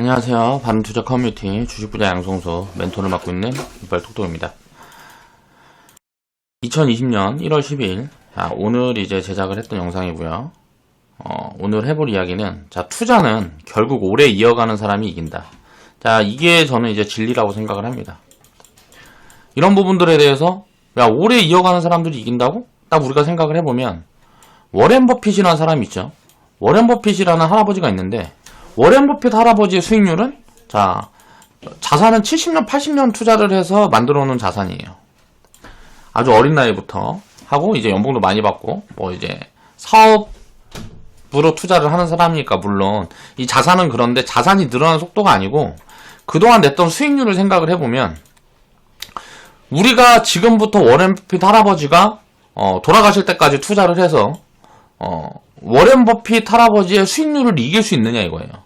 안녕하세요. 바른투자 커뮤니티 주식부자 양성소 멘토를 맡고 있는 이빨톡톡입니다. 2020년 1월 10일 오늘 이제 제작을 했던 영상이고요. 오늘 해볼 이야기는 투자는 결국 오래 이어가는 사람이 이긴다. 이게 저는 이제 진리라고 생각을 합니다. 이런 부분들에 대해서 오래 이어가는 사람들이 이긴다고? 딱 우리가 생각을 해보면 워렌 버핏이라는 사람이 있죠. 워렌 버핏이라는 할아버지가 있는데 워렌 버핏 할아버지의 수익률은 자산은 70년, 80년 투자를 해서 만들어 놓은 자산이에요. 아주 어린 나이부터 하고 이제 연봉도 많이 받고 이제 사업으로 투자를 하는 사람이니까 물론 이 자산은 그런데 자산이 늘어나는 속도가 아니고 그동안 냈던 수익률을 생각을 해보면 우리가 지금부터 워렌 버핏 할아버지가 돌아가실 때까지 투자를 해서 워렌 버핏 할아버지의 수익률을 이길 수 있느냐 이거예요.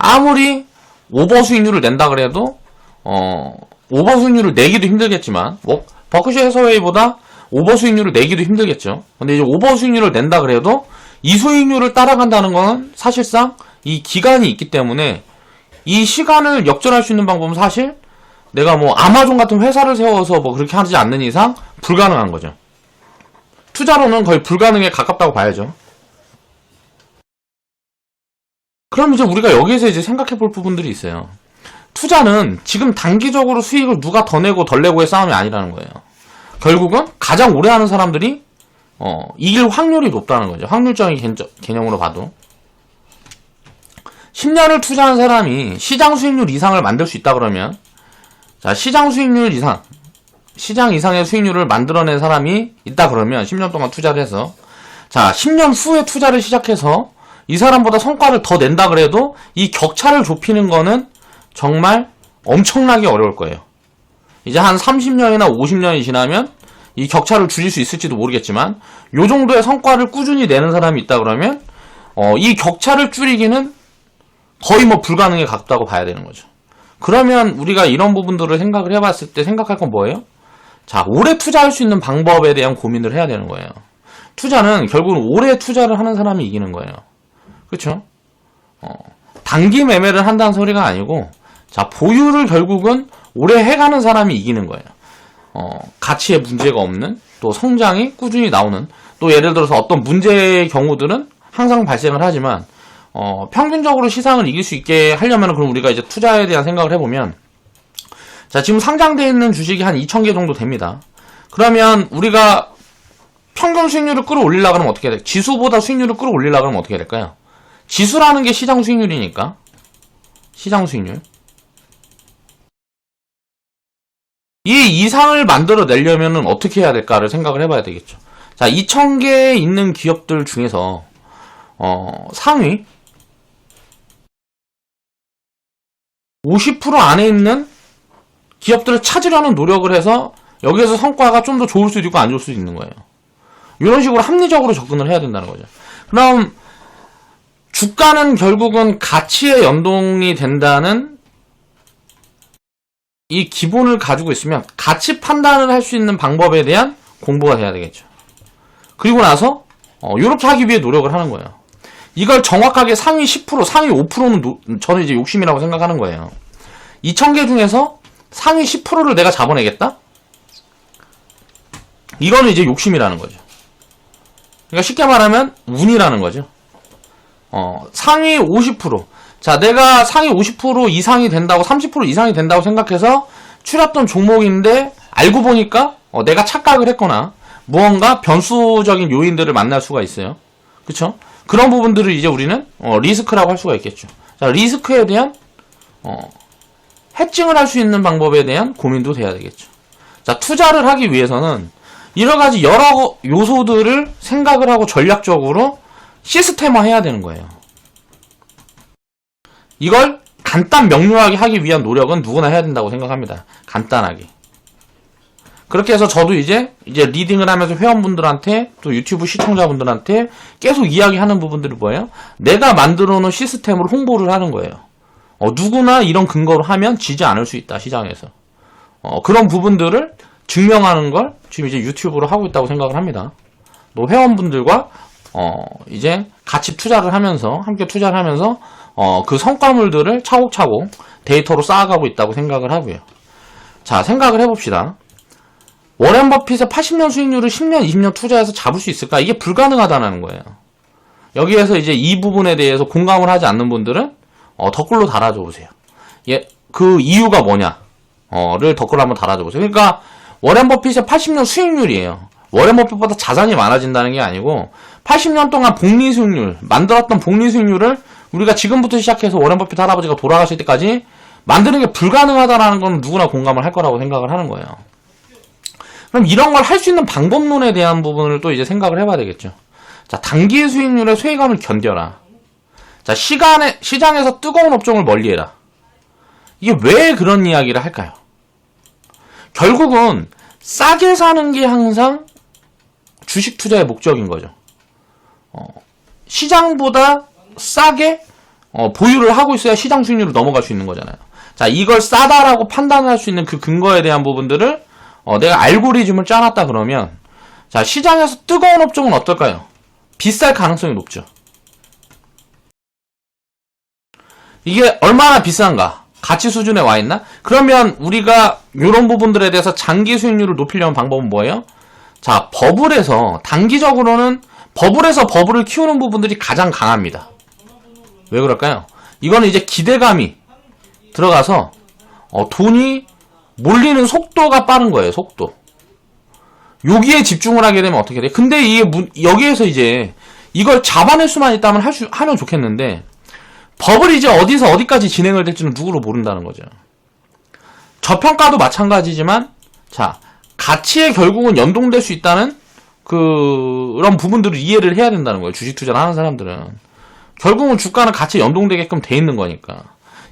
아무리 오버 수익률을 낸다 그래도 오버 수익률을 내기도 힘들겠지만 버크셔 해서웨이보다 오버 수익률을 내기도 힘들겠죠. 근데 이제 오버 수익률을 낸다 그래도 이 수익률을 따라간다는 건 사실상 이 기간이 있기 때문에 이 시간을 역전할 수 있는 방법은 사실 내가 아마존 같은 회사를 세워서 그렇게 하지 않는 이상 불가능한 거죠. 투자로는 거의 불가능에 가깝다고 봐야죠. 그럼 이제 우리가 여기에서 이제 생각해 볼 부분들이 있어요. 투자는 지금 단기적으로 수익을 누가 더 내고 덜 내고의 싸움이 아니라는 거예요. 결국은 가장 오래 하는 사람들이 이길 확률이 높다는 거죠. 확률적인 개념으로 봐도 10년을 투자한 사람이 시장 수익률 이상을 만들 수 있다 그러면 시장 수익률 이상 시장 이상의 수익률을 만들어낸 사람이 있다 그러면 10년 동안 투자를 해서 10년 후에 투자를 시작해서 이 사람보다 성과를 더 낸다 그래도 이 격차를 좁히는 거는 정말 엄청나게 어려울 거예요. 이제 한 30년이나 50년이 지나면 이 격차를 줄일 수 있을지도 모르겠지만 요 정도의 성과를 꾸준히 내는 사람이 있다 그러면 이 격차를 줄이기는 거의 불가능에 가깝다고 봐야 되는 거죠. 그러면 우리가 이런 부분들을 생각을 해봤을 때 생각할 건 뭐예요? 오래 투자할 수 있는 방법에 대한 고민을 해야 되는 거예요. 투자는 결국은 오래 투자를 하는 사람이 이기는 거예요. 그렇죠? 단기 매매를 한다는 소리가 아니고 보유를 결국은 오래 해가는 사람이 이기는 거예요. 가치에 문제가 없는 또 성장이 꾸준히 나오는 또 예를 들어서 어떤 문제의 경우들은 항상 발생을 하지만 평균적으로 시장을 이길 수 있게 하려면 그럼 우리가 이제 투자에 대한 생각을 해보면 지금 상장되어 있는 주식이 한 2,000개 정도 됩니다. 그러면 우리가 평균 수익률을 끌어올리려고 하면 어떻게 해야 될까요? 지수보다 수익률을 끌어올리려고 하면 어떻게 해야 될까요? 지수라는 게 시장 수익률이니까 시장 수익률 이 이상을 만들어내려면 어떻게 해야 될까를 생각을 해봐야 되겠죠. 2,000개 있는 기업들 중에서 상위 50% 안에 있는 기업들을 찾으려는 노력을 해서 여기에서 성과가 좀 더 좋을 수도 있고 안 좋을 수도 있는 거예요. 이런 식으로 합리적으로 접근을 해야 된다는 거죠. 그럼 주가는 결국은 가치에 연동이 된다는 이 기본을 가지고 있으면 가치 판단을 할 수 있는 방법에 대한 공부가 돼야 되겠죠. 그리고 나서 이렇게 하기 위해 노력을 하는 거예요. 이걸 정확하게 상위 10%, 상위 5%는 저는 이제 욕심이라고 생각하는 거예요. 2,000개 중에서 상위 10%를 내가 잡아내겠다? 이거는 이제 욕심이라는 거죠. 그러니까 쉽게 말하면 운이라는 거죠. 상위 50%. 내가 상위 50% 이상이 된다고, 30% 이상이 된다고 생각해서 추렸던 종목인데, 알고 보니까, 내가 착각을 했거나, 무언가 변수적인 요인들을 만날 수가 있어요. 그쵸? 그런 부분들을 이제 우리는, 리스크라고 할 수가 있겠죠. 리스크에 대한, 해칭을 할 수 있는 방법에 대한 고민도 돼야 되겠죠. 투자를 하기 위해서는, 여러 가지 여러 요소들을 생각을 하고 전략적으로 시스템화 해야 되는 거예요. 이걸 간단 명료하게 하기 위한 노력은 누구나 해야 된다고 생각합니다. 간단하게. 그렇게 해서 저도 이제 리딩을 하면서 회원분들한테 또 유튜브 시청자분들한테 계속 이야기하는 부분들이 뭐예요? 내가 만들어 놓은 시스템으로 홍보를 하는 거예요. 누구나 이런 근거로 하면 지지 않을 수 있다, 시장에서. 그런 부분들을 증명하는 걸 지금 이제 유튜브로 하고 있다고 생각을 합니다. 회원분들과 이제 같이 투자를 하면서, 함께 투자를 하면서, 그 성과물들을 차곡차곡 데이터로 쌓아가고 있다고 생각을 하고요. 자, 생각을 해봅시다. 워렌 버핏의 80년 수익률을 10년, 20년 투자해서 잡을 수 있을까? 이게 불가능하다는 거예요. 여기에서 이제 이 부분에 대해서 공감을 하지 않는 분들은, 댓글로 달아줘 보세요. 예, 그 이유가 뭐냐? 를 댓글로 한번 달아줘 보세요. 그러니까, 워렌 버핏의 80년 수익률이에요. 워렌 버핏보다 자산이 많아진다는 게 아니고 80년 동안 복리 수익률, 만들었던 복리 수익률을 우리가 지금부터 시작해서 워렌 버핏 할아버지가 돌아가실 때까지 만드는 게 불가능하다라는 건 누구나 공감을 할 거라고 생각을 하는 거예요. 그럼 이런 걸 할 수 있는 방법론에 대한 부분을 또 이제 생각을 해봐야 되겠죠. 자, 단기 수익률의 소외감을 견뎌라. 자, 시장에서 뜨거운 업종을 멀리해라. 이게 왜 그런 이야기를 할까요? 결국은 싸게 사는 게 항상 주식 투자의 목적인 거죠. 시장보다 싸게 보유를 하고 있어야 시장 수익률을 넘어갈 수 있는 거잖아요. 자, 이걸 싸다라고 판단할 수 있는 그 근거에 대한 부분들을 내가 알고리즘을 짜놨다 그러면, 자, 시장에서 뜨거운 업종은 어떨까요? 비쌀 가능성이 높죠. 이게 얼마나 비싼가? 가치 수준에 와 있나? 그러면 우리가 이런 부분들에 대해서 장기 수익률을 높이려는 방법은 뭐예요? 자, 버블에서 단기적으로는 버블에서 버블을 키우는 부분들이 가장 강합니다. 왜 그럴까요? 이거는 이제 기대감이 들어가서 돈이 몰리는 속도가 빠른 거예요. 속도. 여기에 집중을 하게 되면 어떻게 돼? 근데 이게 여기에서 이제 이걸 잡아낼 수만 있다면 하면 좋겠는데, 버블이 이제 어디서 어디까지 진행을 될지는 누구로 모른다는 거죠. 저평가도 마찬가지지만, 자, 가치에 결국은 연동될 수 있다는 그런 부분들을 이해를 해야 된다는 거예요. 주식 투자를 하는 사람들은. 결국은 주가는 가치에 연동되게끔 돼 있는 거니까.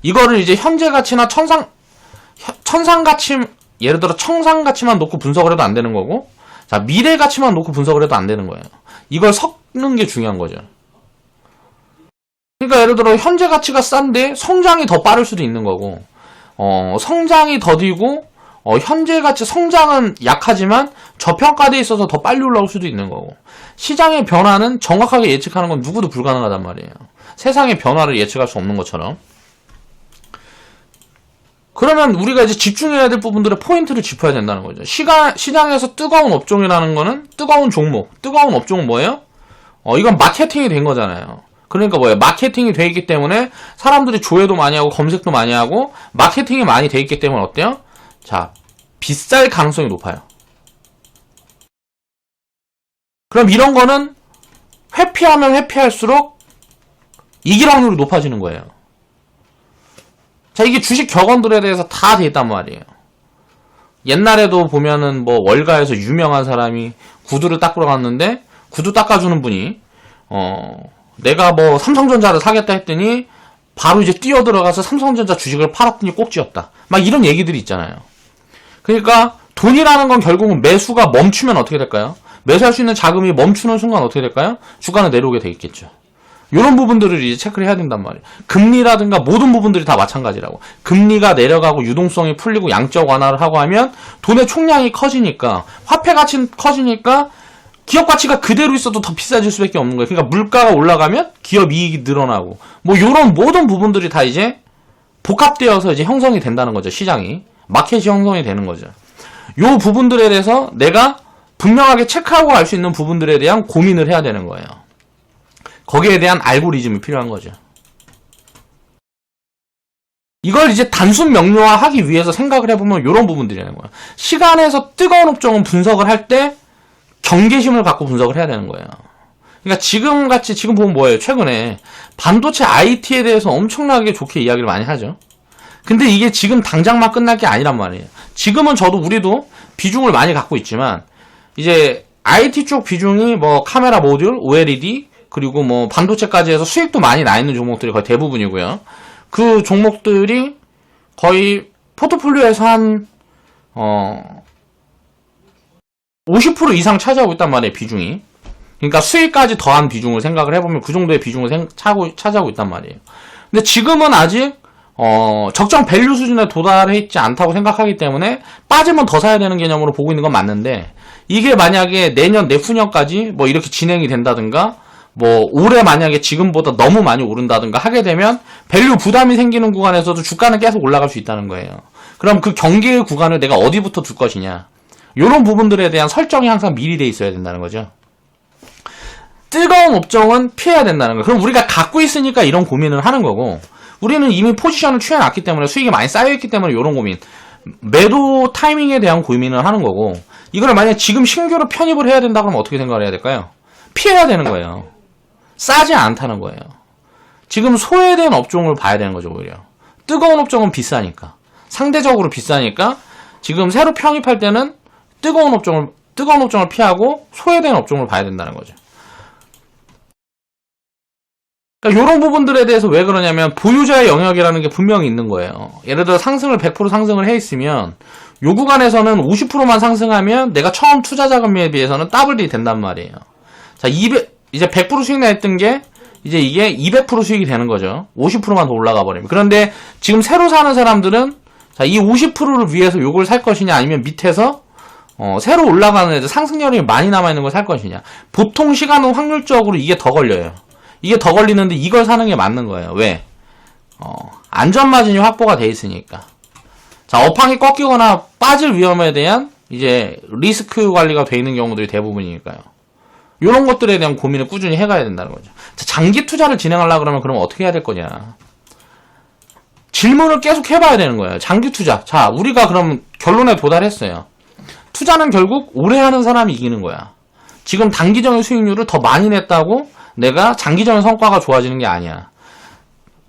이거를 이제 현재 가치나 천상 가치, 예를 들어 청산 가치만 놓고 분석을 해도 안 되는 거고, 자, 미래 가치만 놓고 분석을 해도 안 되는 거예요. 이걸 섞는 게 중요한 거죠. 그러니까 예를 들어 현재 가치가 싼데 성장이 더 빠를 수도 있는 거고, 성장이 더디고 현재 가치 성장은 약하지만 저평가돼 있어서 더 빨리 올라올 수도 있는 거고, 시장의 변화는 정확하게 예측하는 건 누구도 불가능하단 말이에요. 세상의 변화를 예측할 수 없는 것처럼. 그러면 우리가 이제 집중해야 될 부분들의 포인트를 짚어야 된다는 거죠. 시장에서 뜨거운 업종이라는 거는, 뜨거운 종목, 뜨거운 업종은 뭐예요? 이건 마케팅이 된 거잖아요. 그러니까 뭐예요? 마케팅이 돼 있기 때문에 사람들이 조회도 많이 하고 검색도 많이 하고 마케팅이 많이 돼 있기 때문에 어때요? 자, 비쌀 가능성이 높아요. 그럼 이런 거는 회피하면 회피할수록 이길 확률이 높아지는 거예요. 자, 이게 주식 격언들에 대해서 다 돼 있단 말이에요. 옛날에도 보면은 뭐 월가에서 유명한 사람이 구두를 닦으러 갔는데, 구두 닦아주는 분이 내가 뭐 삼성전자를 사겠다 했더니 바로 이제 뛰어들어가서 삼성전자 주식을 팔았더니 꼭지였다. 막 이런 얘기들이 있잖아요. 그러니까 돈이라는 건 결국은 매수가 멈추면 어떻게 될까요? 매수할 수 있는 자금이 멈추는 순간 어떻게 될까요? 주가는 내려오게 돼 있겠죠. 이런 부분들을 이제 체크를 해야 된단 말이에요. 금리라든가 모든 부분들이 다 마찬가지라고. 금리가 내려가고 유동성이 풀리고 양적 완화를 하고 하면 돈의 총량이 커지니까, 화폐 가치는 커지니까 기업 가치가 그대로 있어도 더 비싸질 수밖에 없는 거예요. 그러니까 물가가 올라가면 기업 이익이 늘어나고, 뭐 이런 모든 부분들이 다 이제 복합되어서 이제 형성이 된다는 거죠. 시장이. 마켓이 형성이 되는 거죠. 요 부분들에 대해서 내가 분명하게 체크하고 알 수 있는 부분들에 대한 고민을 해야 되는 거예요. 거기에 대한 알고리즘이 필요한 거죠. 이걸 이제 단순 명료화하기 위해서 생각을 해보면 이런 부분들이라는 거예요. 시간에서 뜨거운 업종은 분석을 할 때 경계심을 갖고 분석을 해야 되는 거예요. 그러니까 지금 보면 뭐예요? 최근에 반도체 IT에 대해서 엄청나게 좋게 이야기를 많이 하죠. 근데 이게 지금 당장만 끝날 게 아니란 말이에요. 지금은 우리도 비중을 많이 갖고 있지만, 이제 IT 쪽 비중이 뭐 카메라 모듈, OLED, 그리고 뭐 반도체까지 해서 수익도 많이 나 있는 종목들이 거의 대부분이고요. 그 종목들이 거의 포트폴리오에서 한 50% 이상 차지하고 있단 말이에요, 비중이. 그러니까 수익까지 더한 비중을 생각을 해보면 그 정도의 비중을 차지하고 있단 말이에요. 근데 지금은 아직 적정 밸류 수준에 도달해 있지 않다고 생각하기 때문에 빠지면 더 사야 되는 개념으로 보고 있는 건 맞는데, 이게 만약에 내년, 내후년까지 뭐 이렇게 진행이 된다든가, 뭐 올해 만약에 지금보다 너무 많이 오른다든가 하게 되면 밸류 부담이 생기는 구간에서도 주가는 계속 올라갈 수 있다는 거예요. 그럼 그 경계의 구간을 내가 어디부터 둘 것이냐, 이런 부분들에 대한 설정이 항상 미리 돼 있어야 된다는 거죠. 뜨거운 업종은 피해야 된다는 거예요. 그럼 우리가 갖고 있으니까 이런 고민을 하는 거고, 우리는 이미 포지션을 취해놨기 때문에, 수익이 많이 쌓여있기 때문에 이런 고민, 매도 타이밍에 대한 고민을 하는 거고, 이걸 만약에 지금 신규로 편입을 해야 된다 그러면 어떻게 생각을 해야 될까요? 피해야 되는 거예요. 싸지 않다는 거예요. 지금 소외된 업종을 봐야 되는 거죠, 오히려. 뜨거운 업종은 비싸니까. 상대적으로 비싸니까 지금 새로 편입할 때는 뜨거운 업종을 피하고 소외된 업종을 봐야 된다는 거죠. 그러니까 이런 부분들에 대해서 왜 그러냐면 보유자의 영역이라는 게 분명히 있는 거예요. 예를 들어 상승을 100% 상승을 해 있으면 요 구간에서는 50%만 상승하면 내가 처음 투자 자금에 비해서는 더블이 된단 말이에요. 자, 이제 100% 수익 냈던 게 이제 이게 200% 수익이 되는 거죠. 50%만 더 올라가 버리면. 그런데 지금 새로 사는 사람들은 자, 이 50%를 위해서 요걸 살 것이냐, 아니면 밑에서 새로 올라가는 애들 상승률이 많이 남아있는 걸 살 것이냐. 보통 시간은 확률적으로 이게 더 걸려요. 이게 더 걸리는데 이걸 사는 게 맞는 거예요. 왜? 안전마진이 확보가 돼 있으니까. 자, 업황이 꺾이거나 빠질 위험에 대한 이제 리스크 관리가 돼 있는 경우들이 대부분이니까요. 이런 것들에 대한 고민을 꾸준히 해가야 된다는 거죠. 자, 장기 투자를 진행하려고 그러면 그럼 어떻게 해야 될 거냐. 질문을 계속 해봐야 되는 거예요. 장기 투자. 자, 우리가 그럼 결론에 도달했어요. 투자는 결국 오래 하는 사람이 이기는 거야. 지금 단기적인 수익률을 더 많이 냈다고 내가 장기적인 성과가 좋아지는 게 아니야.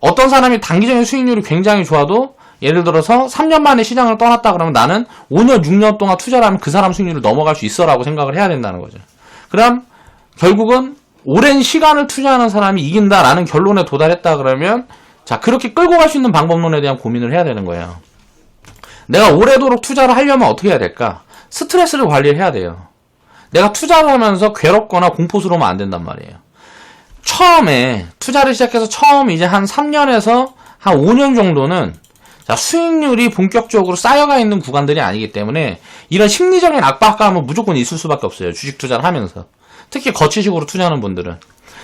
어떤 사람이 단기적인 수익률이 굉장히 좋아도 예를 들어서 3년 만에 시장을 떠났다 그러면 나는 5년, 6년 동안 투자를 하면 그 사람 수익률을 넘어갈 수 있어라고 생각을 해야 된다는 거죠. 그럼 결국은 오랜 시간을 투자하는 사람이 이긴다라는 결론에 도달했다 그러면 자, 그렇게 끌고 갈 수 있는 방법론에 대한 고민을 해야 되는 거예요. 내가 오래도록 투자를 하려면 어떻게 해야 될까? 스트레스를 관리를 해야 돼요. 내가 투자를 하면서 괴롭거나 공포스러우면 안 된단 말이에요. 처음에 투자를 시작해서 처음 이제 한 3년에서 한 5년 정도는 자, 수익률이 본격적으로 쌓여가 있는 구간들이 아니기 때문에 이런 심리적인 압박감은 무조건 있을 수밖에 없어요. 주식 투자를 하면서. 특히 거치식으로 투자하는 분들은.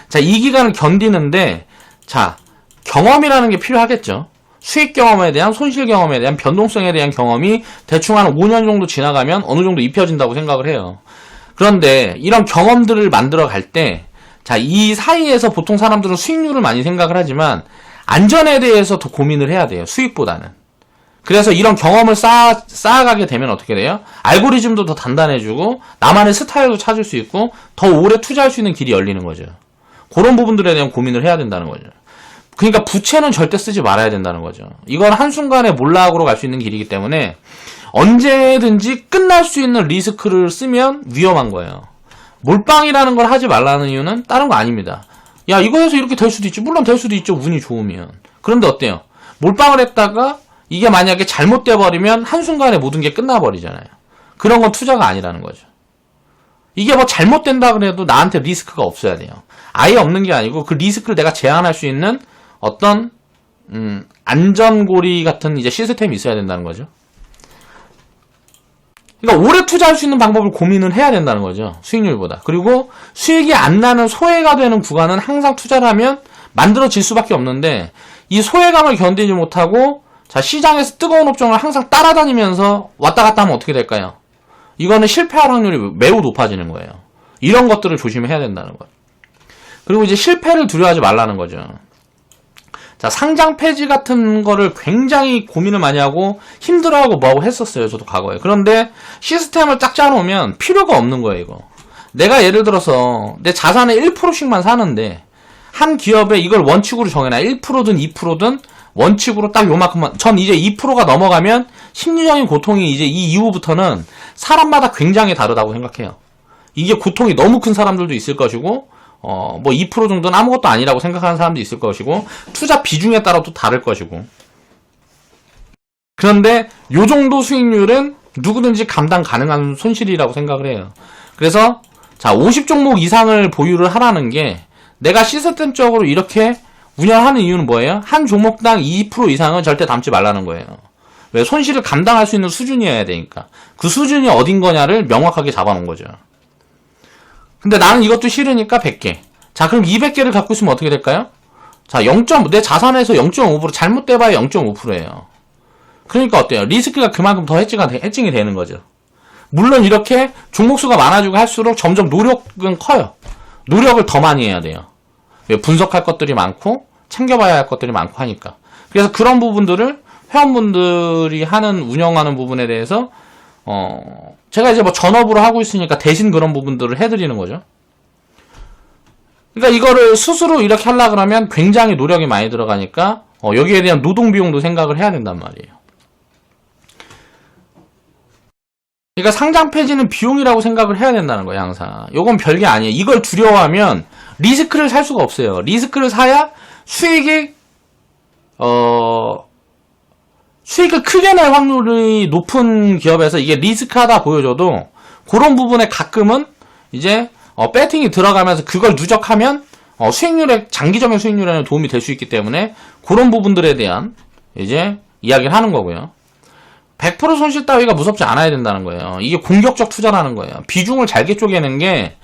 자, 이 기간을 견디는데 자, 경험이라는 게 필요하겠죠. 수익 경험에 대한, 손실 경험에 대한, 변동성에 대한 경험이 대충 한 5년 정도 지나가면 어느 정도 입혀진다고 생각을 해요. 그런데 이런 경험들을 만들어 갈 때, 자, 이 사이에서 보통 사람들은 수익률을 많이 생각을 하지만 안전에 대해서 더 고민을 해야 돼요. 수익보다는. 그래서 이런 경험을 쌓아가게 되면 어떻게 돼요? 알고리즘도 더 단단해지고 나만의 스타일도 찾을 수 있고 더 오래 투자할 수 있는 길이 열리는 거죠. 그런 부분들에 대한 고민을 해야 된다는 거죠. 그러니까 부채는 절대 쓰지 말아야 된다는 거죠. 이건 한순간에 몰락으로 갈 수 있는 길이기 때문에 언제든지 끝날 수 있는 리스크를 쓰면 위험한 거예요. 몰빵이라는 걸 하지 말라는 이유는 다른 거 아닙니다. 야, 이거 해서 이렇게 될 수도 있지. 물론 될 수도 있죠. 운이 좋으면. 그런데 어때요? 몰빵을 했다가 이게 만약에 잘못돼 버리면 한순간에 모든 게 끝나버리잖아요. 그런 건 투자가 아니라는 거죠. 이게 뭐 잘못된다 그래도 나한테 리스크가 없어야 돼요. 아예 없는 게 아니고 그 리스크를 내가 제한할 수 있는 어떤 안전고리 같은 이제 시스템이 있어야 된다는 거죠. 그러니까 오래 투자할 수 있는 방법을 고민을 해야 된다는 거죠. 수익률보다. 그리고 수익이 안 나는 소외가 되는 구간은 항상 투자를 하면 만들어질 수밖에 없는데 이 소외감을 견디지 못하고 자, 시장에서 뜨거운 업종을 항상 따라다니면서 왔다 갔다 하면 어떻게 될까요? 이거는 실패할 확률이 매우 높아지는 거예요. 이런 것들을 조심해야 된다는 거예요. 그리고 이제 실패를 두려워하지 말라는 거죠. 자, 상장 폐지 같은 거를 굉장히 고민을 많이 하고 힘들어하고 뭐하고 했었어요. 저도 과거에. 그런데 시스템을 딱 짜놓으면 필요가 없는 거예요, 이거. 내가 예를 들어서 내 자산의 1%씩만 사는데 한 기업에 이걸 원칙으로 정해놔. 1%든 2%든 원칙으로 딱 요만큼만. 전 이제 2%가 넘어가면 심리적인 고통이 이제 이 이후부터는 사람마다 굉장히 다르다고 생각해요. 이게 고통이 너무 큰 사람들도 있을 것이고 뭐 2% 정도는 아무것도 아니라고 생각하는 사람도 있을 것이고 투자 비중에 따라 또 다를 것이고. 그런데 요 정도 수익률은 누구든지 감당 가능한 손실이라고 생각을 해요. 그래서 자, 50종목 이상을 보유를 하라는 게 내가 시스템적으로 이렇게 운영하는 이유는 뭐예요? 한 종목당 2% 이상은 절대 담지 말라는 거예요. 왜? 손실을 감당할 수 있는 수준이어야 되니까. 그 수준이 어딘 거냐를 명확하게 잡아놓은 거죠. 근데 나는 이것도 싫으니까 100개. 자, 그럼 200개를 갖고 있으면 어떻게 될까요? 자, 내 자산에서 0.5% 잘못돼봐야 0.5%예요. 그러니까 어때요? 리스크가 그만큼 더 해칭이 되는 거죠. 물론 이렇게 종목수가 많아지고 할수록 점점 노력은 커요. 노력을 더 많이 해야 돼요. 분석할 것들이 많고 챙겨봐야 할 것들이 많고 하니까. 그래서 그런 부분들을 회원분들이 운영하는 부분에 대해서 제가 이제 뭐 전업으로 하고 있으니까 대신 그런 부분들을 해드리는 거죠. 그러니까 이거를 스스로 이렇게 하려고 그러면 굉장히 노력이 많이 들어가니까 여기에 대한 노동 비용도 생각을 해야 된단 말이에요. 그러니까 상장 폐지는 비용이라고 생각을 해야 된다는 거예요, 항상. 요건 별게 아니에요. 이걸 두려워하면 리스크를 살 수가 없어요. 리스크를 사야 수익을 크게 낼 확률이 높은 기업에서 이게 리스크하다 보여줘도 그런 부분에 가끔은 이제 배팅이 들어가면서 그걸 누적하면 장기적인 수익률에는 도움이 될 수 있기 때문에 그런 부분들에 대한 이제 이야기를 하는 거고요. 100% 손실 따위가 무섭지 않아야 된다는 거예요. 이게 공격적 투자라는 거예요. 비중을 잘게 쪼개는 게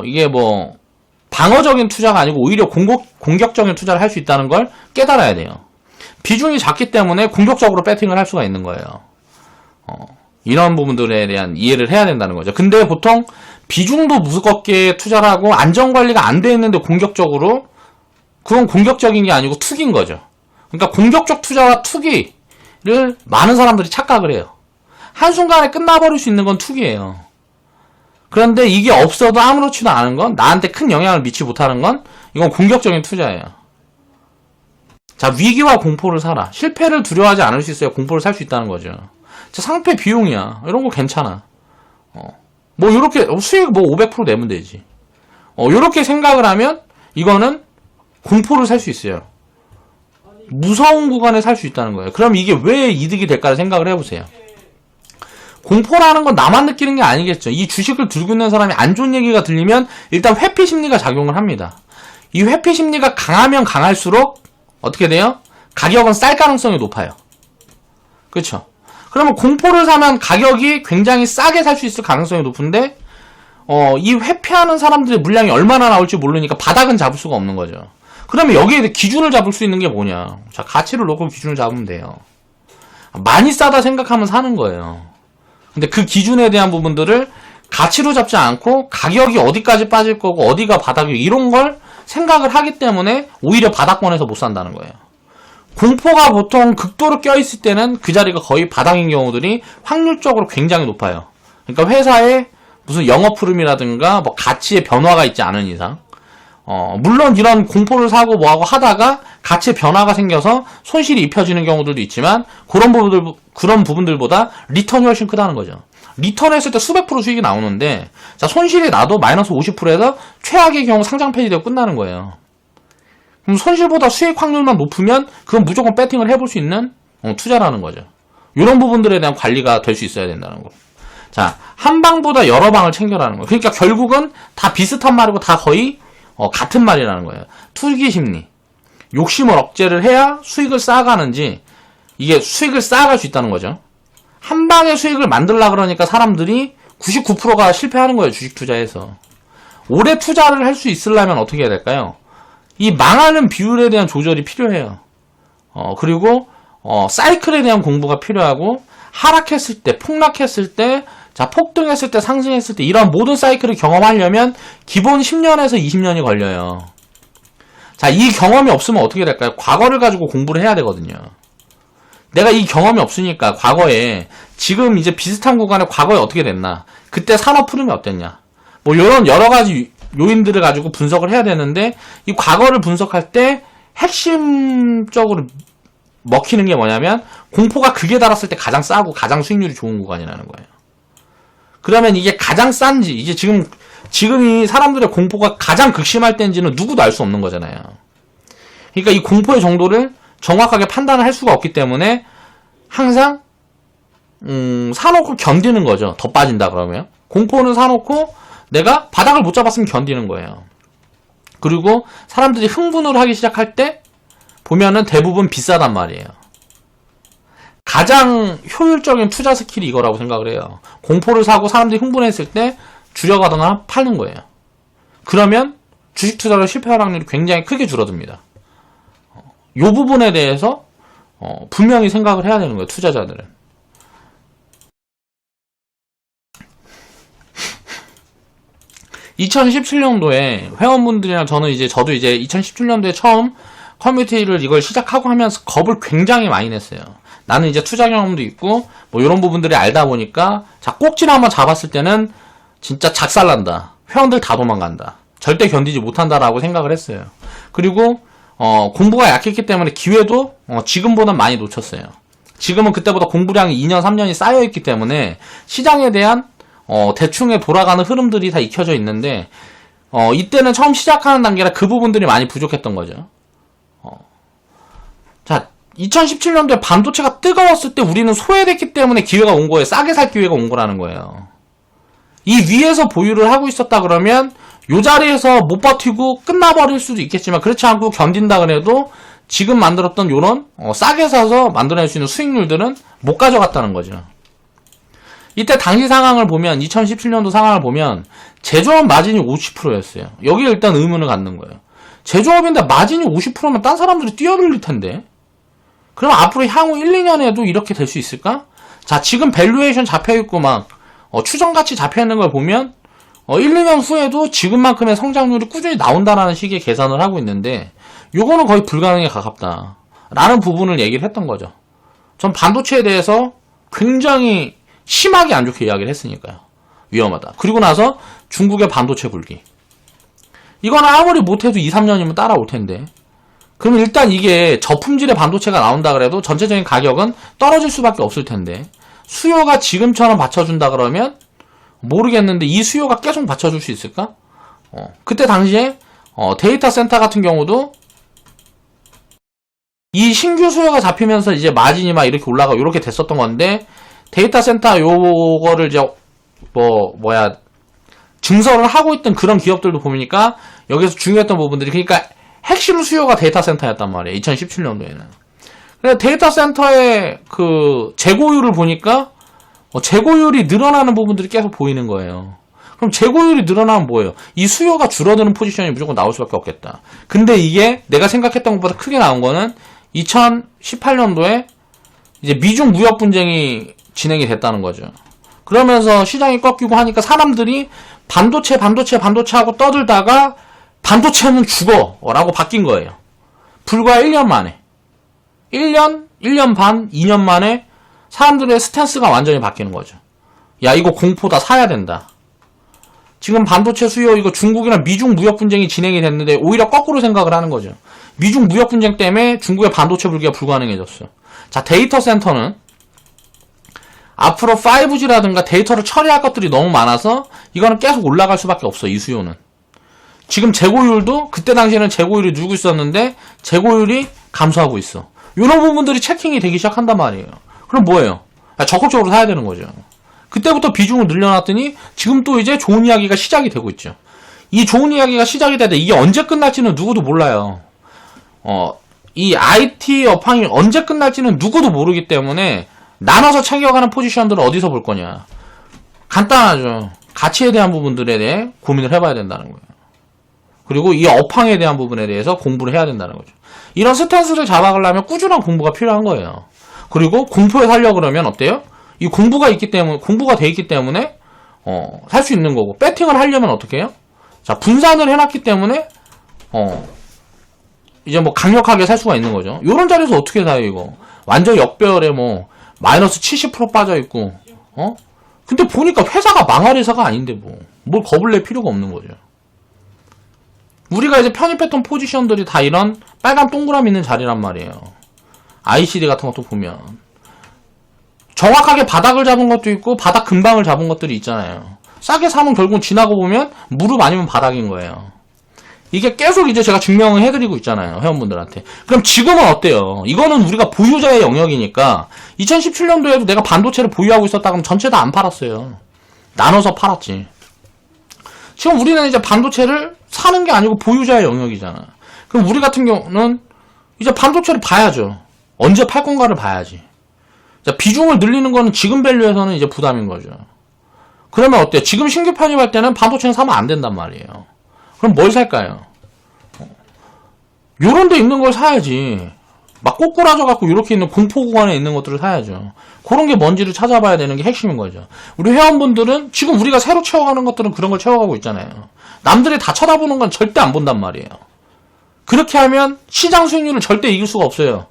이게 뭐 방어적인 투자가 아니고 오히려 공격적인 투자를 할 수 있다는 걸 깨달아야 돼요. 비중이 작기 때문에 공격적으로 배팅을 할 수가 있는 거예요. 이런 부분들에 대한 이해를 해야 된다는 거죠. 근데 보통 비중도 무겁게 투자를 하고 안전관리가 안 돼 있는데 공격적으로, 그건 공격적인 게 아니고 투기인 거죠. 그러니까 공격적 투자와 투기를 많은 사람들이 착각을 해요. 한순간에 끝나버릴 수 있는 건 투기예요. 그런데 이게 없어도 아무렇지도 않은 건, 나한테 큰 영향을 미치지 못하는 건 이건 공격적인 투자예요. 자, 위기와 공포를 사라. 실패를 두려워하지 않을 수 있어야 공포를 살 수 있다는 거죠. 자, 상패 비용이야. 이런 거 괜찮아. 뭐 요렇게 수익 뭐 500% 내면 되지. 요렇게 생각을 하면 이거는 공포를 살 수 있어요. 무서운 구간에 살 수 있다는 거예요. 그럼 이게 왜 이득이 될까를 생각을 해보세요. 공포라는 건 나만 느끼는 게 아니겠죠. 이 주식을 들고 있는 사람이 안 좋은 얘기가 들리면 일단 회피 심리가 작용을 합니다. 이 회피 심리가 강하면 강할수록 어떻게 돼요? 가격은 쌀 가능성이 높아요. 그렇죠? 그러면 공포를 사면 가격이 굉장히 싸게 살 수 있을 가능성이 높은데 이 회피하는 사람들의 물량이 얼마나 나올지 모르니까 바닥은 잡을 수가 없는 거죠. 그러면 여기에 기준을 잡을 수 있는 게 뭐냐? 자, 가치를 놓고 기준을 잡으면 돼요. 많이 싸다 생각하면 사는 거예요. 근데 그 기준에 대한 부분들을 가치로 잡지 않고 가격이 어디까지 빠질 거고 어디가 바닥이 이런 걸 생각을 하기 때문에 오히려 바닥권에서 못 산다는 거예요. 공포가 보통 극도로 껴있을 때는 그 자리가 거의 바닥인 경우들이 확률적으로 굉장히 높아요. 그러니까 회사에 무슨 영업 흐름이라든가 뭐 가치의 변화가 있지 않은 이상, 물론 이런 공포를 사고 뭐하고 하다가 가치의 변화가 생겨서 손실이 입혀지는 경우들도 있지만 그런 부분들보다 리턴이 훨씬 크다는 거죠. 리턴 했을 때 수백 프로 수익이 나오는데, 자, 손실이 나도 마이너스 50%에서 최악의 경우 상장 폐지되고 끝나는 거예요. 그럼 손실보다 수익 확률만 높으면 그건 무조건 배팅을 해볼 수 있는 투자라는 거죠. 이런 부분들에 대한 관리가 될 수 있어야 된다는 거. 자, 한 방보다 여러 방을 챙겨라는 거예요. 그러니까 결국은 다 비슷한 말이고 다 거의 같은 말이라는 거예요. 투기 심리. 욕심을 억제를 해야 수익을 쌓아가는지, 이게 수익을 쌓아갈 수 있다는 거죠. 한 방에 수익을 만들려고 그러니까 사람들이 99%가 실패하는 거예요. 주식 투자에서. 오래 투자를 할 수 있으려면 어떻게 해야 될까요? 이 망하는 비율에 대한 조절이 필요해요. 그리고 사이클에 대한 공부가 필요하고, 하락했을 때, 폭락했을 때, 자, 폭등했을 때, 상승했을 때, 이런 모든 사이클을 경험하려면 기본 10년에서 20년이 걸려요. 자, 이 경험이 없으면 어떻게 될까요? 과거를 가지고 공부를 해야 되거든요. 내가 이 경험이 없으니까 과거에, 지금 이제 비슷한 구간에 과거에 어떻게 됐나, 그때 산업 흐름이 어땠냐, 뭐 이런 여러 가지 요인들을 가지고 분석을 해야 되는데, 이 과거를 분석할 때 핵심적으로 먹히는 게 뭐냐면, 공포가 극에 달았을 때 가장 싸고 가장 수익률이 좋은 구간이라는 거예요. 그러면 이게 가장 싼지, 이제 지금이 사람들의 공포가 가장 극심할 때인지는 누구도 알 수 없는 거잖아요. 그러니까 이 공포의 정도를 정확하게 판단을 할 수가 없기 때문에 항상 사놓고 견디는 거죠. 더 빠진다 그러면. 공포는 사놓고 내가 바닥을 못 잡았으면 견디는 거예요. 그리고 사람들이 흥분을 하기 시작할 때 보면은 대부분 비싸단 말이에요. 가장 효율적인 투자 스킬이 이거라고 생각을 해요. 공포를 사고 사람들이 흥분했을 때 줄여가거나 파는 거예요. 그러면 주식 투자를 실패할 확률이 굉장히 크게 줄어듭니다. 이 부분에 대해서 분명히 생각을 해야 되는 거예요. 투자자들은. 2017년도에 회원분들이랑 저도 이제 2017년도에 처음 커뮤니티를 이걸 시작하고 하면서 겁을 굉장히 많이 냈어요. 나는 이제 투자 경험도 있고 뭐 이런 부분들이 알다 보니까 자, 꼭지를 한번 잡았을 때는 진짜 작살난다. 회원들 다 도망간다. 절대 견디지 못한다라고 생각을 했어요. 그리고 공부가 약했기 때문에 기회도 지금보다 많이 놓쳤어요. 지금은 그때보다 공부량이 2년, 3년이 쌓여있기 때문에 시장에 대한 대충의 돌아가는 흐름들이 다 익혀져 있는데 이때는 처음 시작하는 단계라 그 부분들이 많이 부족했던 거죠. 자, 2017년도에 반도체가 뜨거웠을 때 우리는 소외됐기 때문에 기회가 온 거예요. 싸게 살 기회가 온 거라는 거예요. 이 위에서 보유를 하고 있었다 그러면 요 자리에서 못 버티고 끝나버릴 수도 있겠지만 그렇지 않고 견딘다 그래도 지금 만들었던 요런 싸게 사서 만들어낼 수 있는 수익률들은 못 가져갔다는 거죠. 이때 당시 상황을 보면 2017년도 상황을 보면 제조업 마진이 50%였어요. 여기에 일단 의문을 갖는 거예요. 제조업인데 마진이 50%면 딴 사람들이 뛰어들릴 텐데 그럼 앞으로 향후 1, 2년에도 이렇게 될 수 있을까? 자, 지금 밸류에이션 잡혀있고 막 추정가치 잡혀있는 걸 보면 1, 2년 후에도 지금만큼의 성장률이 꾸준히 나온다라는 식의 계산을 하고 있는데 요거는 거의 불가능에 가깝다 라는 부분을 얘기를 했던 거죠. 전 반도체에 대해서 굉장히 심하게 안 좋게 이야기를 했으니까요. 위험하다. 그리고 나서 중국의 반도체 굴기. 이거는 아무리 못해도 2, 3년이면 따라올 텐데. 그러면 일단 이게 저품질의 반도체가 나온다 그래도 전체적인 가격은 떨어질 수밖에 없을 텐데. 수요가 지금처럼 받쳐준다 그러면 모르겠는데 이 수요가 계속 받쳐줄 수 있을까? 그때 당시에 데이터 센터 같은 경우도 이 신규 수요가 잡히면서 이제 마진이 막 이렇게 올라가고 이렇게 됐었던 건데 데이터 센터 요거를 이제 증설을 하고 있던 그런 기업들도 보니까 여기서 중요했던 부분들이 그러니까 핵심 수요가 데이터 센터였단 말이에요. 2017년도에는. 그래서 데이터 센터의 그 재고율을 보니까 재고율이 늘어나는 부분들이 계속 보이는 거예요. 그럼 재고율이 늘어나면 뭐예요? 이 수요가 줄어드는 포지션이 무조건 나올 수밖에 없겠다. 근데 이게 내가 생각했던 것보다 크게 나온 거는 2018년도에 이제 미중 무역 분쟁이 진행이 됐다는 거죠. 그러면서 시장이 꺾이고 하니까 사람들이 반도체 하고 떠들다가 반도체는 죽어 라고 바뀐 거예요. 불과 1년 만에. 1년 반, 2년 만에 사람들의 스탠스가 완전히 바뀌는 거죠. 야, 이거 공포다, 사야 된다. 지금 반도체 수요, 이거 중국이랑 미중 무역 분쟁이 진행이 됐는데 오히려 거꾸로 생각을 하는 거죠. 미중 무역 분쟁 때문에 중국의 반도체 불기가 불가능해졌어. 자, 데이터 센터는 앞으로 5G라든가 데이터를 처리할 것들이 너무 많아서 이거는 계속 올라갈 수밖에 없어, 이 수요는. 지금 재고율도 그때 당시에는 재고율이 늘고 있었는데 재고율이 감소하고 있어. 이런 부분들이 체킹이 되기 시작한단 말이에요. 그럼 뭐예요? 적극적으로 사야 되는 거죠. 그때부터 비중을 늘려놨더니 지금 또 이제 좋은 이야기가 시작이 되고 있죠. 이 좋은 이야기가 시작이 되는데 이게 언제 끝날지는 누구도 몰라요. 이 IT 업황이 언제 끝날지는 누구도 모르기 때문에 나눠서 챙겨가는 포지션들을 어디서 볼 거냐. 간단하죠. 가치에 대한 부분들에 대해 고민을 해봐야 된다는 거예요. 그리고 이 업황에 대한 부분에 대해서 공부를 해야 된다는 거죠. 이런 스탠스를 잡아가려면 꾸준한 공부가 필요한 거예요. 그리고 공포에 살려 그러면 어때요? 이 공부가 돼 있기 때문에 살 수 있는 거고, 배팅을 하려면 어떻게 해요? 자, 분산을 해놨기 때문에 이제 뭐 강력하게 살 수가 있는 거죠. 요런 자리에서 어떻게 사요, 이거? 완전 역배열에 뭐 마이너스 70% 빠져있고, 근데 보니까 회사가 망할 회사가 아닌데 뭘 겁을 낼 필요가 없는 거죠. 우리가 이제 편입했던 포지션들이 다 이런 빨간 동그라미 있는 자리란 말이에요. ICD 같은 것도 보면 정확하게 바닥을 잡은 것도 있고 바닥 근방을 잡은 것들이 있잖아요. 싸게 사면 결국 지나고 보면 무릎 아니면 바닥인 거예요. 이게 계속 이제 제가 증명을 해드리고 있잖아요, 회원분들한테. 그럼 지금은 어때요? 이거는 우리가 보유자의 영역이니까 2017년도에도 내가 반도체를 보유하고 있었다 그러면 전체 다 안 팔았어요. 나눠서 팔았지. 지금 우리는 이제 반도체를 사는 게 아니고 보유자의 영역이잖아. 그럼 우리 같은 경우는 이제 반도체를 봐야죠. 언제 팔 건가를 봐야지. 자, 비중을 늘리는 거는 지금 밸류에서는 이제 부담인 거죠. 그러면 어때요? 지금 신규 편입할 때는 반도체는 사면 안 된단 말이에요. 그럼 뭘 살까요? 요런 데 있는 걸 사야지. 막 꼬꾸라져갖고 이렇게 있는 공포 구간에 있는 것들을 사야죠. 그런 게 뭔지를 찾아봐야 되는 게 핵심인 거죠. 우리 회원분들은 지금 우리가 새로 채워가는 것들은 그런 걸 채워가고 있잖아요. 남들이 다 쳐다보는 건 절대 안 본단 말이에요. 그렇게 하면 시장 수익률을 절대 이길 수가 없어요.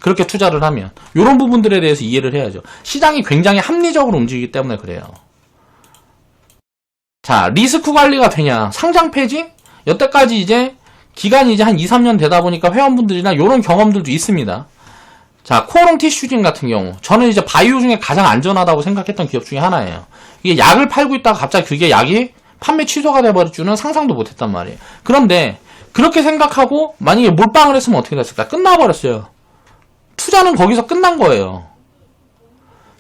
그렇게 투자를 하면. 이런 부분들에 대해서 이해를 해야죠. 시장이 굉장히 합리적으로 움직이기 때문에 그래요. 자, 리스크 관리가 되냐. 상장 폐지? 여태까지 이제 기간이 이제 한 2, 3년 되다 보니까 회원분들이나 이런 경험들도 있습니다. 자, 코오롱 티슈진 같은 경우 저는 이제 바이오 중에 가장 안전하다고 생각했던 기업 중에 하나예요. 이게 약을 팔고 있다가 갑자기 그게 약이 판매 취소가 돼버릴 줄은 상상도 못했단 말이에요. 그런데 그렇게 생각하고 만약에 몰빵을 했으면 어떻게 됐을까? 끝나버렸어요. 투자는 거기서 끝난 거예요.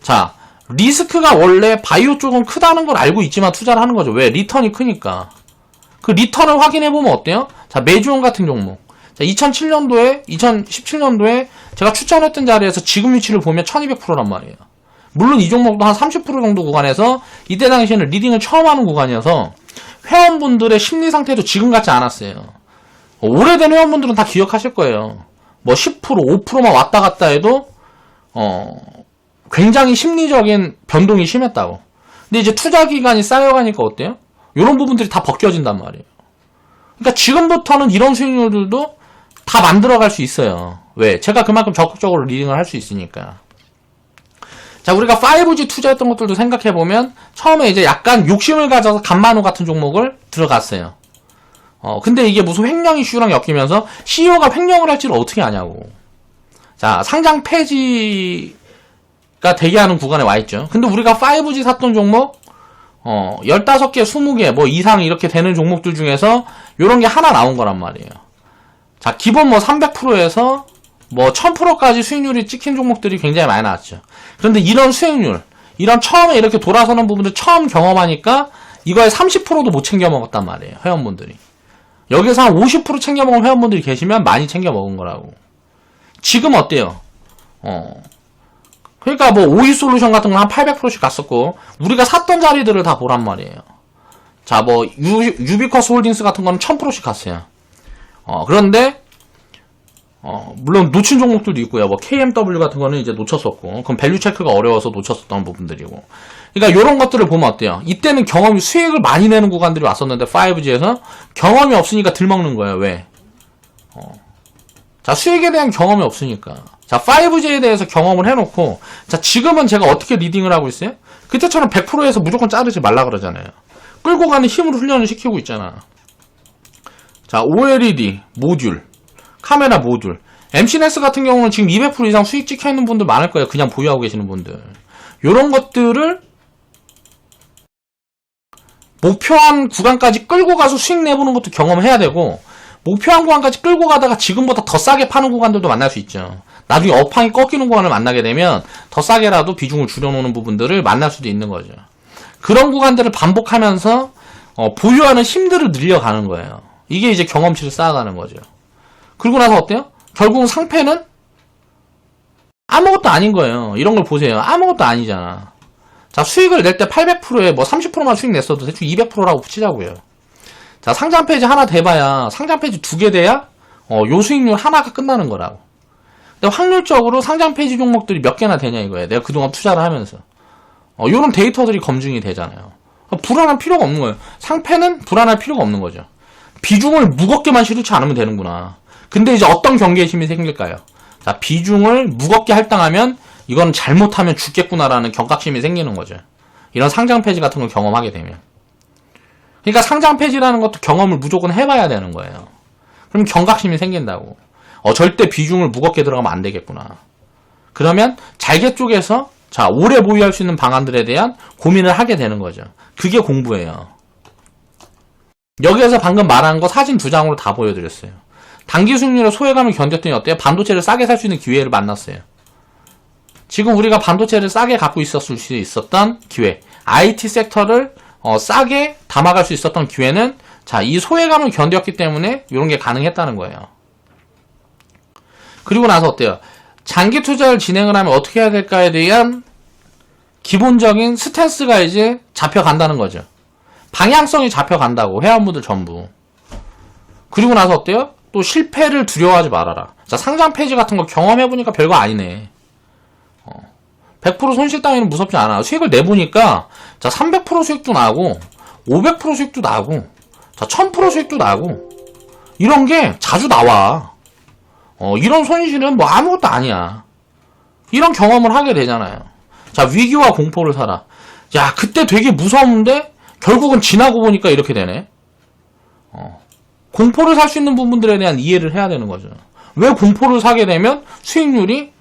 자, 리스크가 원래 바이오 쪽은 크다는 걸 알고 있지만 투자를 하는 거죠. 왜? 리턴이 크니까. 그 리턴을 확인해보면 어때요? 자, 메주온 같은 종목. 자, 2017년도에 제가 추천했던 자리에서 지금 위치를 보면 1200%란 말이에요. 물론 이 종목도 한 30% 정도 구간에서 이때 당시에는 리딩을 처음 하는 구간이어서 회원분들의 심리 상태도 지금 같지 않았어요. 오래된 회원분들은 다 기억하실 거예요. 뭐 10%, 5%만 왔다 갔다 해도 굉장히 심리적인 변동이 심했다고. 근데 이제 투자 기간이 쌓여가니까 어때요? 이런 부분들이 다 벗겨진단 말이에요. 그러니까 지금부터는 이런 수익률들도 다 만들어갈 수 있어요. 왜? 제가 그만큼 적극적으로 리딩을 할 수 있으니까. 자, 우리가 5G 투자했던 것들도 생각해보면 처음에 이제 약간 욕심을 가져서 간만호 같은 종목을 들어갔어요. 근데 이게 무슨 횡령 이슈랑 엮이면서 CEO가 횡령을 할지를 어떻게 아냐고. 자, 상장 폐지가 되게 하는 구간에 와 있죠. 근데 우리가 5G 샀던 종목 15개, 20개 뭐 이상 이렇게 되는 종목들 중에서 요런 게 하나 나온 거란 말이에요. 자, 기본 뭐 300%에서 뭐 1000%까지 수익률이 찍힌 종목들이 굉장히 많이 나왔죠. 그런데 이런 수익률, 이런 처음에 이렇게 돌아서는 부분들 처음 경험하니까 이거에 30%도 못 챙겨 먹었단 말이에요. 회원분들이. 여기서 한 50% 챙겨 먹은 회원분들이 계시면 많이 챙겨 먹은 거라고. 지금 어때요? 그러니까 뭐 오이솔루션 같은 건 한 800%씩 갔었고 우리가 샀던 자리들을 다 보란 말이에요. 자, 뭐 유비쿼스 홀딩스 같은 거는 1000%씩 갔어요. 그런데 물론 놓친 종목들도 있고요. 뭐 KMW 같은 거는 이제 놓쳤었고 그럼 밸류 체크가 어려워서 놓쳤었던 부분들이고. 그러니까 이런 것들을 보면 어때요? 이때는 경험이 수익을 많이 내는 구간들이 왔었는데 5G에서 경험이 없으니까 들 먹는 거예요. 왜? 자, 수익에 대한 경험이 없으니까. 자, 5G에 대해서 경험을 해놓고, 자, 지금은 제가 어떻게 리딩을 하고 있어요? 그때처럼 100%에서 무조건 자르지 말라 그러잖아요. 끌고 가는 힘으로 훈련을 시키고 있잖아. 자, OLED, 모듈, 카메라 모듈. MCNS 같은 경우는 지금 200% 이상 수익 찍혀있는 분들 많을 거예요. 그냥 보유하고 계시는 분들. 요런 것들을 목표한 구간까지 끌고 가서 수익 내보는 것도 경험해야 되고, 목표한 구간까지 끌고 가다가 지금보다 더 싸게 파는 구간들도 만날 수 있죠. 나중에 업황이 꺾이는 구간을 만나게 되면 더 싸게라도 비중을 줄여놓는 부분들을 만날 수도 있는 거죠. 그런 구간들을 반복하면서 보유하는 힘들을 늘려가는 거예요. 이게 이제 경험치를 쌓아가는 거죠. 그리고 나서 어때요? 결국은 상패는 아무것도 아닌 거예요. 이런 걸 보세요. 아무것도 아니잖아. 자, 수익을 낼 때 800%에 뭐 30%만 수익 냈어도 대충 200%라고 치자고요. 자, 상장 페이지 하나 돼봐야 상장 페이지 2개 돼야 요 수익률 하나가 끝나는 거라고. 근데 확률적으로 상장 페이지 종목들이 몇 개나 되냐 이거예요. 내가 그동안 투자를 하면서 요런 데이터들이 검증이 되잖아요. 불안할 필요가 없는 거예요. 상패는 불안할 필요가 없는 거죠. 비중을 무겁게만 실지 않으면 되는구나. 근데 이제 어떤 경계심이 생길까요? 자, 비중을 무겁게 할당하면 이건 잘못하면 죽겠구나라는 경각심이 생기는 거죠. 이런 상장 페이지 같은 걸 경험하게 되면. 그러니까 상장 폐지라는 것도 경험을 무조건 해봐야 되는 거예요. 그럼 경각심이 생긴다고. 절대 비중을 무겁게 들어가면 안 되겠구나. 그러면 잘게 쪽에서 자, 오래 보유할 수 있는 방안들에 대한 고민을 하게 되는 거죠. 그게 공부예요. 여기에서 방금 말한 거 사진 2장으로 다 보여드렸어요. 단기 수익률의 소외감을 견뎠더니 어때요? 반도체를 싸게 살 수 있는 기회를 만났어요. 지금 우리가 반도체를 싸게 갖고 있었을 수 있었던 기회, IT 섹터를 싸게 담아갈 수 있었던 기회는 자, 이 소외감을 견뎠기 때문에 이런 게 가능했다는 거예요. 그리고 나서 어때요? 장기 투자를 진행을 하면 어떻게 해야 될까에 대한 기본적인 스탠스가 이제 잡혀간다는 거죠. 방향성이 잡혀간다고, 회원분들 전부. 그리고 나서 어때요? 또 실패를 두려워하지 말아라. 자, 상장 폐지 같은 거 경험해보니까 별거 아니네. 100% 손실 따위는 무섭지 않아. 수익을 내보니까, 자, 300% 수익도 나고, 500% 수익도 나고, 자, 1000% 수익도 나고, 이런 게 자주 나와. 이런 손실은 뭐 아무것도 아니야. 이런 경험을 하게 되잖아요. 자, 위기와 공포를 사라. 야, 그때 되게 무서운데, 결국은 지나고 보니까 이렇게 되네. 공포를 살 수 있는 부분들에 대한 이해를 해야 되는 거죠. 왜 공포를 사게 되면 수익률이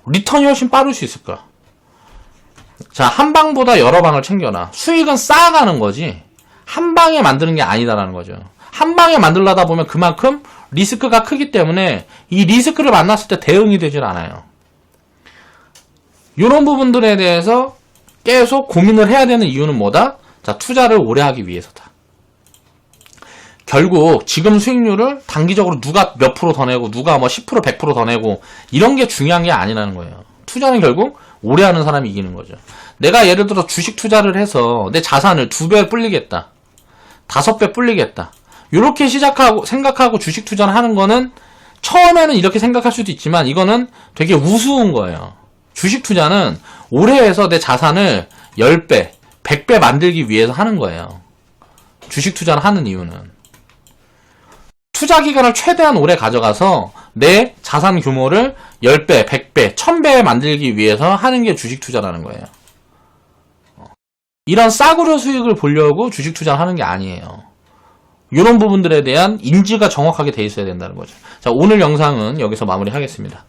리턴이 훨씬 빠를 수 있을까? 자, 한 방보다 여러 방을 챙겨놔. 수익은 쌓아가는 거지 한 방에 만드는 게 아니다라는 거죠. 한 방에 만들려다 보면 그만큼 리스크가 크기 때문에 이 리스크를 만났을 때 대응이 되질 않아요. 이런 부분들에 대해서 계속 고민을 해야 되는 이유는 뭐다? 자, 투자를 오래 하기 위해서다. 결국 지금 수익률을 단기적으로 누가 몇 프로 더 내고 누가 뭐 10% 100% 더 내고 이런 게 중요한 게 아니라는 거예요. 투자는 결국 오래 하는 사람이 이기는 거죠. 내가 예를 들어 주식 투자를 해서 내 자산을 2배 불리겠다, 5배 불리겠다, 이렇게 시작하고 생각하고 주식 투자를 하는 거는 처음에는 이렇게 생각할 수도 있지만 이거는 되게 우스운 거예요. 주식 투자는 오래 해서 내 자산을 10배 100배 만들기 위해서 하는 거예요. 주식 투자를 하는 이유는 투자 기간을 최대한 오래 가져가서 내 자산 규모를 10배, 100배, 1000배 만들기 위해서 하는 게 주식 투자라는 거예요. 이런 싸구려 수익을 보려고 주식 투자를 하는 게 아니에요. 이런 부분들에 대한 인지가 정확하게 돼 있어야 된다는 거죠. 자, 오늘 영상은 여기서 마무리하겠습니다.